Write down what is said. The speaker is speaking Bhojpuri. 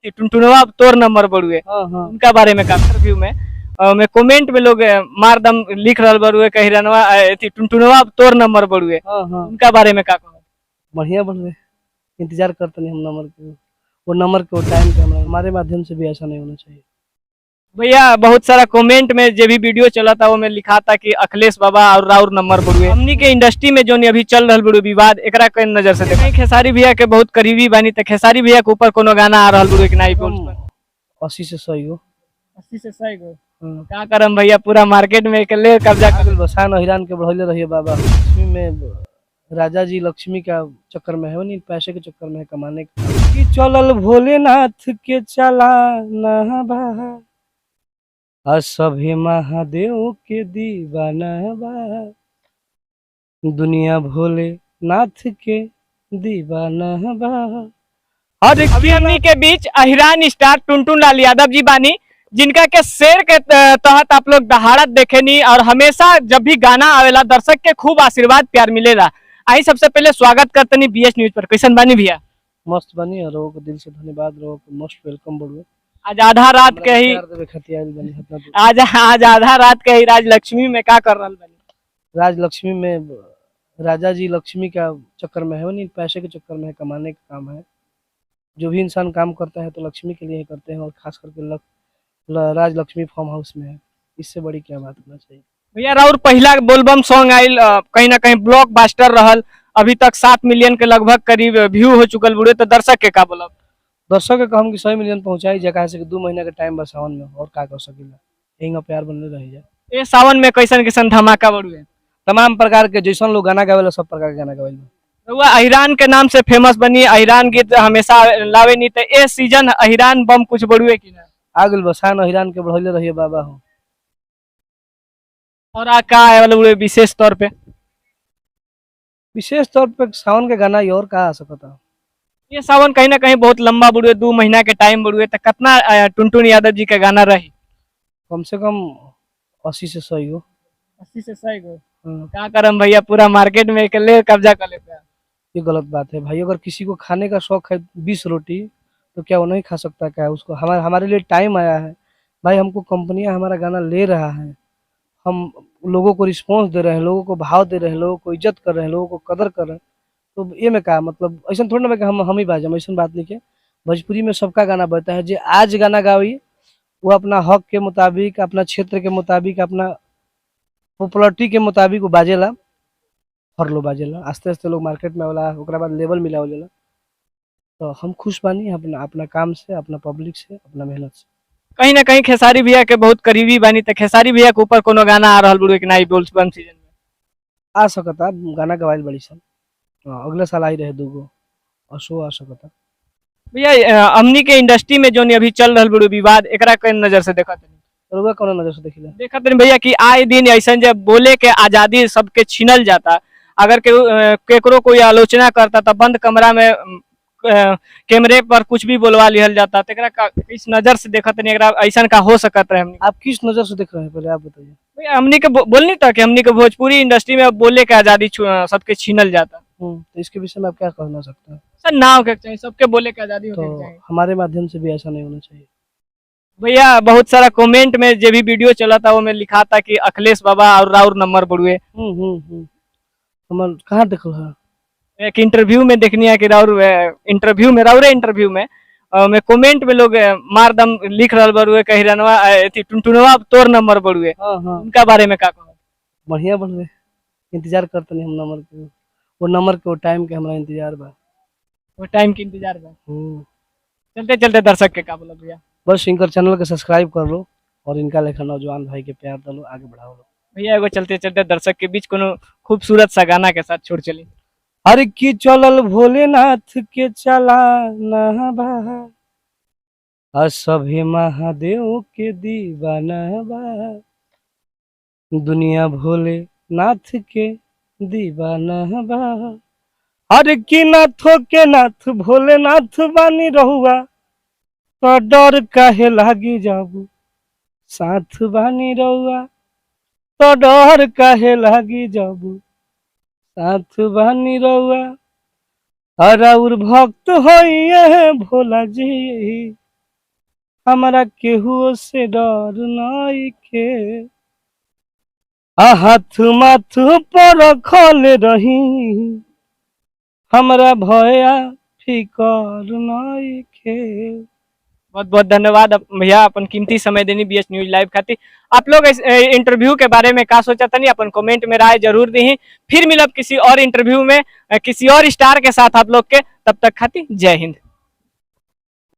टुनटुनवा तोर नंबर बड़ुए हाँ हाँ उनका बारे में का इंटरव्यू में मैं कमेंट में लोग मारदम लिख रहा बड़ुए कह रनवा टुनटुनवा तोर नंबर बड़ुए हाँ हाँ उनका बारे में का कहो। बढ़िया बन रहे, इंतजार करते नहीं हम नंबर के, वो नंबर के वो टाइम के हमारे माध्यम से भी ऐसा नहीं होना चाहिए। भैया बहुत सारा कमेंट में जो भी वीडियो चला था वो में लिखा था कि अखिलेश बाबा और राउर नंबर बड़ुए हमनी के इंडस्ट्री में जो अभी चल रहा बड़ुए विवाद एकरा के नजर से देखा खेसारी भैया के बहुत करीबी बानी तो खेसारी भैया के ऊपर कोनो गाना आ रहा बड़ुए कि नहीं बोल 80 से 100 हो। 80 से 100 गो का करम भैया पूरा मार्केट में ले कब्जा कर बसान हिरान के बढ़ोले रहिए बाबा, लक्ष्मी में राजा जी लक्ष्मी का चक्कर में है, वो नहीं पैसे के चक्कर में है, कमाने का कि चलल भोलेनाथ के चला ना बा आ सभी महादेव के दीवाना बा, दुनिया भोलेनाथ के दीवाना बा। और अभी हमनी के बीच अहिरान स्टार टुनटुन लाल यादव जी बानी जिनका के शेर के तहत आप लोग दहाड़त देखेनी और हमेशा जब भी गाना आवेला दर्शक के खूब आशीर्वाद प्यार मिलेला। आई सबसे पहले स्वागत करतनी बीएस न्यूज पर, कैसन बानी भैया? मस्त बनी और लोगों को दिल से धन्यवाद, लोगों को मोस्ट वेलकम बोलूँ। आज आधा रात के ही आज आधा रात के ही राजलक्ष्मी में क्या कर रहा बनी? राजलक्ष्मी में राजा जी लक्ष्मी का चक्कर में है, वो नहीं पैसे के चक्कर में है, कमाने का काम है। जो भी इंसान काम करता है तो लक्ष्मी के लिए ही करते हैं, और खास करके राजलक्ष्मी फार्म हाउस में है, इससे बड़ी क्या बात होना चाहिए। भैया राउर पहला बोलबम सॉन्ग आयल कहीं ना कहीं ब्लॉकबस्टर रहल, अभी तक 7 मिलियन के लगभग करीब व्यू हो चुकल बुढ़े, तो दर्शक के का बोलब? दर्शक के कहम कि 100 मिलियन पहुंचाई जगह से 2 महीना के टाइम बस सावन में, और का कर सकेला, यही प्यार बनले रह जाए। ये सावन में कैसन कैसन धमाका बड़ुए? तमाम प्रकार के जैसन लोग गाना गावेला सब प्रकार के गाना गावेला। रउआ अहिरान के नाम से फेमस बनी, अहिरान गीत हमेशा लावे नहीं, तो ए सीजन अहिरान बम कुछ बड़ुए कि ना? आगल बसान हिरान के बढ़ोले रहिए बाबा हो। और का वाले विशेष तौर पे सावन के गाना ही, और का आ सकता। ये सावन कहीं ना कहीं बहुत लंबा बुड़ुए, 2 महीना के टाइम बुड़ुए, तो कितना टुनटुन यादव जी का गाना रही? कम से कम 80 से 100 हो। 80 से 100 गो क्या करम भैया, पूरा मार्केट में ले कब्जा कर लेते हैं। ये गलत बात है भाई, अगर किसी को खाने का शौक है 20 रोटी, तो क्या वो नहीं खा सकता? क्या उसको हमारे लिए टाइम आया है भाई, हमको कंपनियां हमारा गाना ले रहा है, हम लोगों को रिस्पॉन्स दे रहे हैं, लोगों को भाव दे रहे हैं, लोगों को इज्जत कर रहे हैं, लोगों को कदर कर रहे हैं, तो ये में क्या मतलब ऐसा थोड़ा ना कि हम ही बाजम, ऐसा बात नहीं के। भोजपुरी में सबका गाना बजता है, जो आज गाना गावी वो अपना हक के मुताबिक, अपना क्षेत्र के मुताबिक, अपना पॉपुलरिटी के मुताबिक वो बाजेला, हर लोग बाजेला, आस्ते आस्ते लोग मार्केट में वाला ओकरा बाद लेवल मिला होला। तो हम खुश बानी अपना काम से, अपना पब्लिक से, अपना मेहनत से। कहीं ना कहीं खेसारी भैया के बहुत करीबी बानी, तो खेसारी भैया के ऊपर कोनो गाना आ रहा बुड़ुए कि नहीं बोल बम सीजन में? आ सकता, गाना गवाइल बड़ी सन, अगले साल आई रहे 2 गो, और शो आ सकता। भैया हमनी के इंडस्ट्री में जो अभी चल रहा बड़ुए विवाद एकरा के नजर से देखा रुआ कौन नजर से देखिला? देखा भैया कि आए दिन ऐसा जब बोले के आजादी सबके छीनल जाता, अगर केकरो कोई आलोचना करता तो बंद कमरा में कैमरे पर कुछ भी बोलवा लिहल जाता, तो इस नजर से देखा ऐसा का हो सकता है? आप किस नजर से देख रहे हैं पहले आप बताइए। भैया हमनी के बोलनी था कि हमनी के भोजपुरी इंडस्ट्री में बोले के आजादी सबके छीनल जाता, तो इसके विषय में आप क्या कहना सकते हैं? सर ना होके चाहिए, सबके बोले के आजादी होके चाहिए। हमारे माध्यम से भी ऐसा नहीं होना चाहिए। भैया बहुत सारा कमेंट में जो भी वीडियो चला था वो में लिखा था कि अखिलेश बाबा और राउर नंबर बड़ुए। कहाँ देखल है? एक इंटरव्यू में देखनी है कि राउर इंटरव्यू में मैं कमेंट में लोग मारदम लिख रहा बड़ुए कह रनवा टुनटुनवा तोर नंबर बड़ुए उनका बारे में का कहो? बढ़िया बन रहे, इंतजार करते नहीं हम नंबर के, वो नंबर के वो टाइम के हमारा इंतजार बा, वो टाइम के इंतजार बा। चलते चलते दर्शक के का बोला भैया? बस इनकर चैनल के सब्सक्राइब कर लो और इनका लेखा नौजवान भाई के प्यार दलो, आगे बढ़ाओ लो। भैया एगो चलते चलते दर्शक के बीच कोनो खूबसूरत सा गाना के साथ छोड़ चली। अरे की चलल भोलेनाथ के चला ना बा आ सभी महादेव के दीवाना बा, दुनिया भोलेनाथ के दीवाना बा। अरे की नाथों के नाथ भोलेनाथ बानी रहुआ, तो डर काहे लागी जाबू, साथ बानी रहुआ तो डर काहे लागी जाबू, साथ बानी रहुआ। और भक्त होइए भोला जी, हमारा केहू से डर नइखे। हाथ माथ पर रखल रही, हमरा भया फिकर नइखे। बहुत बहुत धन्यवाद भैया अपन कीमती समय देनी बीएस न्यूज लाइव खातिर। आप लोग इस इंटरव्यू के बारे में का सोचा तनी अपन कमेंट में राय जरूर दी। फिर मिलब किसी और इंटरव्यू में किसी और स्टार के साथ आप लोग के, तब तक खातिर जय हिंद।